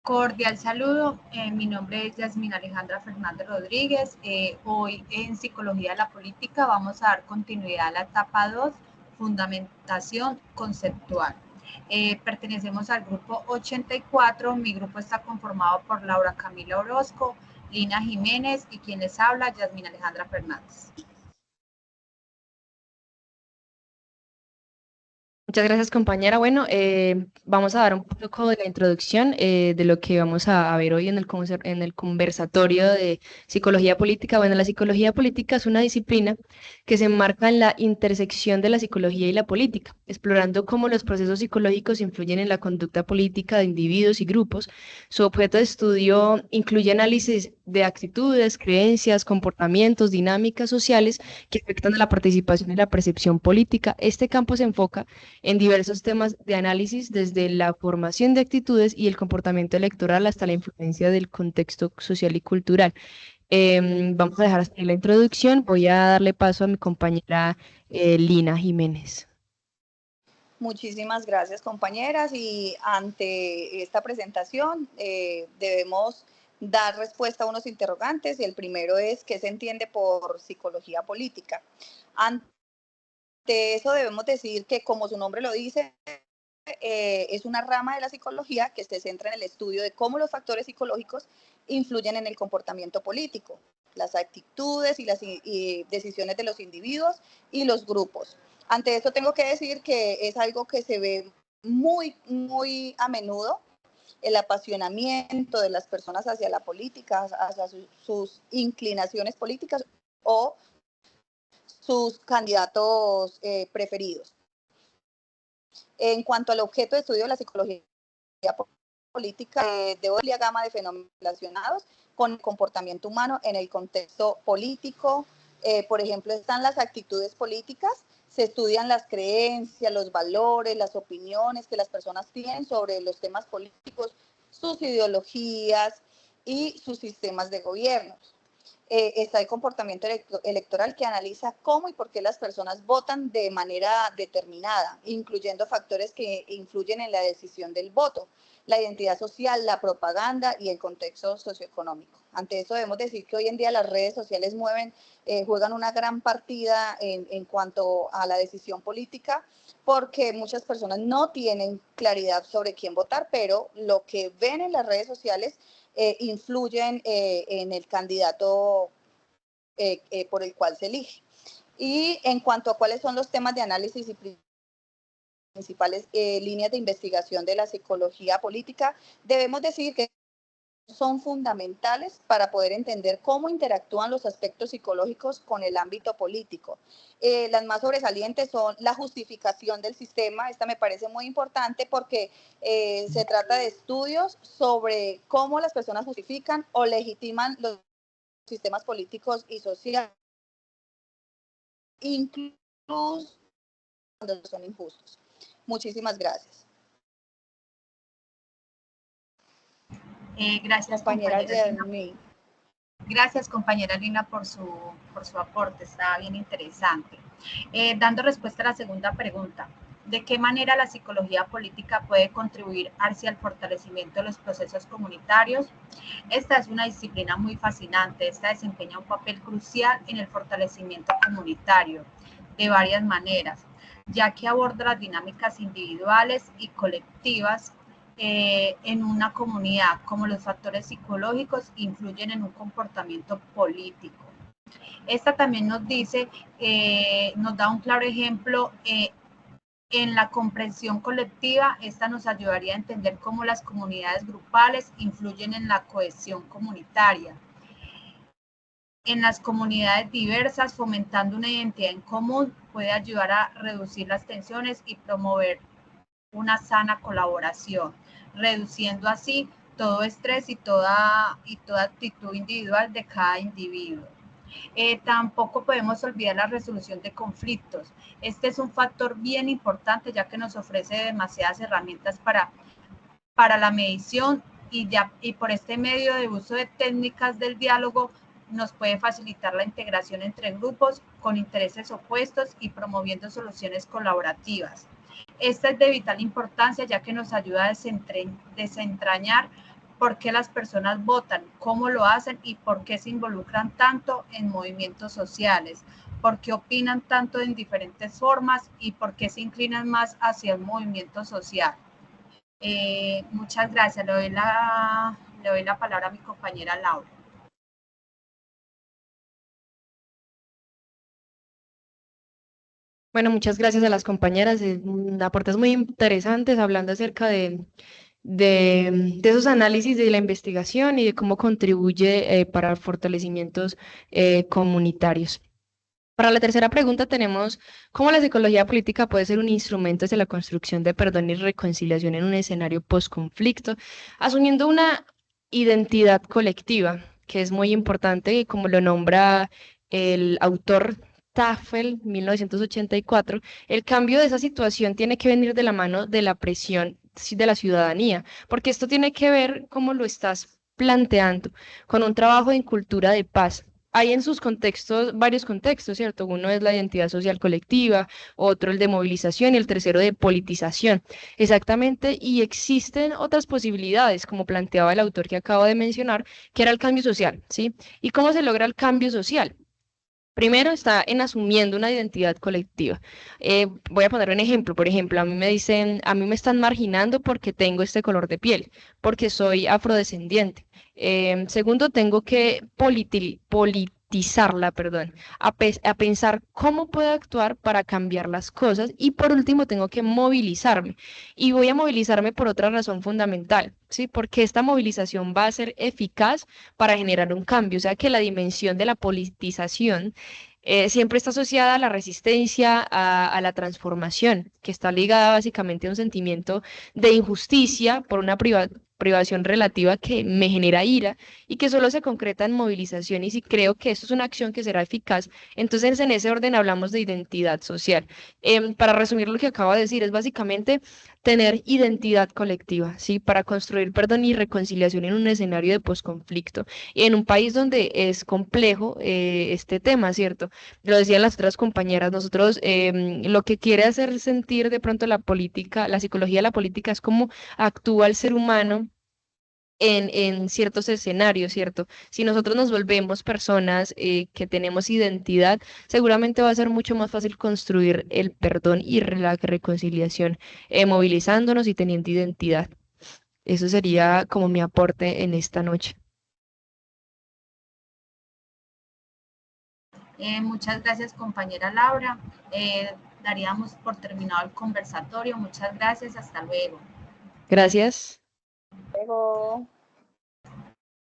Cordial saludo, mi nombre es Yasmina Alejandra Fernández Rodríguez. Hoy en Psicología de la Política vamos a dar continuidad a la etapa 2, Fundamentación Conceptual. Pertenecemos al grupo 84, mi grupo está conformado por Laura Camila Orozco, Lina Jiménez y quien les habla, Yasmina Alejandra Fernández. Muchas gracias, compañera. Bueno, vamos a dar un poco de la introducción de lo que vamos a ver hoy en en el conversatorio de psicología política. Bueno, la psicología política es una disciplina que se enmarca en la intersección de la psicología y la política, explorando cómo los procesos psicológicos influyen en la conducta política de individuos y grupos. Su objeto de estudio incluye análisis de actitudes, creencias, comportamientos, dinámicas sociales que afectan a la participación y la percepción política. Este campo se enfoca en diversos temas de análisis, desde la formación de actitudes y el comportamiento electoral hasta la influencia del contexto social y cultural. Vamos a dejar hasta ahí la introducción. Voy a darle paso a mi compañera Lina Jiménez. Muchísimas gracias, compañeras. Y ante esta presentación debemos dar respuesta a unos interrogantes, y el primero es: ¿qué se entiende por psicología política? Ante eso debemos decir que, como su nombre lo dice, es una rama de la psicología que se centra en el estudio de cómo los factores psicológicos influyen en el comportamiento político, las actitudes y las decisiones de los individuos y los grupos. Ante esto tengo que decir que es algo que se ve muy a menudo, el apasionamiento de las personas hacia la política, hacia sus inclinaciones políticas o sus candidatos preferidos. En cuanto al objeto de estudio de la psicología política, debo decir la gama de fenómenos relacionados con el comportamiento humano en el contexto político. Por ejemplo, están las actitudes políticas, se estudian las creencias, los valores, las opiniones que las personas tienen sobre los temas políticos, sus ideologías y sus sistemas de gobierno. Está el comportamiento electoral, que analiza cómo y por qué las personas votan de manera determinada, incluyendo factores que influyen en la decisión del voto, la identidad social, la propaganda y el contexto socioeconómico. Ante eso debemos decir que hoy en día las redes sociales juegan una gran partida en cuanto a la decisión política, porque muchas personas no tienen claridad sobre quién votar, pero lo que ven en las redes sociales influyen en el candidato por el cual se elige. Y en cuanto a cuáles son los temas de análisis y principales líneas de investigación de la psicología política, debemos decir que son fundamentales para poder entender cómo interactúan los aspectos psicológicos con el ámbito político. Las más sobresalientes son la justificación del sistema. Esta me parece muy importante porque se trata de estudios sobre cómo las personas justifican o legitiman los sistemas políticos y sociales, incluso cuando son injustos. Muchísimas gracias. Gracias, compañera Lina. Gracias, compañera Lina, por su aporte, está bien interesante. Dando respuesta a la segunda pregunta, ¿de qué manera la psicología política puede contribuir hacia el fortalecimiento de los procesos comunitarios? Esta es una disciplina muy fascinante. Esta desempeña un papel crucial en el fortalecimiento comunitario de varias maneras, ya que aborda las dinámicas individuales y colectivas en una comunidad, como los factores psicológicos influyen en un comportamiento político. Esta también nos dice, nos da un claro ejemplo en la comprensión colectiva. Esta nos ayudaría a entender cómo las comunidades grupales influyen en la cohesión comunitaria. En las comunidades diversas, fomentando una identidad en común, puede ayudar a reducir las tensiones y promover una sana colaboración, reduciendo así todo estrés y toda actitud individual de cada individuo. Tampoco podemos olvidar la resolución de conflictos. Este es un factor bien importante, ya que nos ofrece demasiadas herramientas para la medición y por este medio de uso de técnicas del diálogo nos puede facilitar la integración entre grupos con intereses opuestos y promoviendo soluciones colaborativas. Esta es de vital importancia, ya que nos ayuda a desentrañar por qué las personas votan, cómo lo hacen y por qué se involucran tanto en movimientos sociales, por qué opinan tanto en diferentes formas y por qué se inclinan más hacia el movimiento social. Muchas gracias. Le doy la palabra a mi compañera Laura. Bueno, muchas gracias a las compañeras, aportes muy interesantes hablando acerca de esos análisis de la investigación y de cómo contribuye para fortalecimientos comunitarios. Para la tercera pregunta tenemos cómo la psicología política puede ser un instrumento hacia la construcción de perdón y reconciliación en un escenario postconflicto, asumiendo una identidad colectiva, que es muy importante, como lo nombra el autor Tafel, 1984. El cambio de esa situación tiene que venir de la mano de la presión de la ciudadanía, porque esto tiene que ver, como lo estás planteando, con un trabajo en cultura de paz. Hay en sus contextos varios contextos, ¿cierto? Uno es la identidad social colectiva, otro el de movilización y el tercero de politización. Exactamente, y existen otras posibilidades, como planteaba el autor que acabo de mencionar, que era el cambio social, ¿sí? ¿Y cómo se logra el cambio social? Primero está en asumiendo una identidad colectiva. Voy a poner un ejemplo. Por ejemplo, a mí me dicen, a mí me están marginando porque tengo este color de piel, porque soy afrodescendiente. Segundo, tengo que politizarla, perdón, a pensar cómo puedo actuar para cambiar las cosas. Y por último, tengo que movilizarme. Y voy a movilizarme por otra razón fundamental, ¿sí? Porque esta movilización va a ser eficaz para generar un cambio. O sea que la dimensión de la politización siempre está asociada a la resistencia, a la transformación, que está ligada básicamente a un sentimiento de injusticia por una privación relativa que me genera ira y que solo se concreta en movilización. Y si creo que esto es una acción que será eficaz, entonces en ese orden hablamos de identidad social. Para resumir lo que acabo de decir, es básicamente tener identidad colectiva, ¿sí? Para construir perdón y reconciliación en un escenario de posconflicto y en un país donde es complejo este tema, ¿cierto? Lo decían las otras compañeras, nosotros lo que quiere hacer sentir de pronto la política, la psicología de la política es cómo actúa el ser humano en ciertos escenarios, ¿cierto? Si nosotros nos volvemos personas que tenemos identidad, seguramente va a ser mucho más fácil construir el perdón y la reconciliación, movilizándonos y teniendo identidad. Eso sería como mi aporte en esta noche. Muchas gracias, compañera Laura. Daríamos por terminado el conversatorio. Muchas gracias. Hasta luego. Gracias. Luego.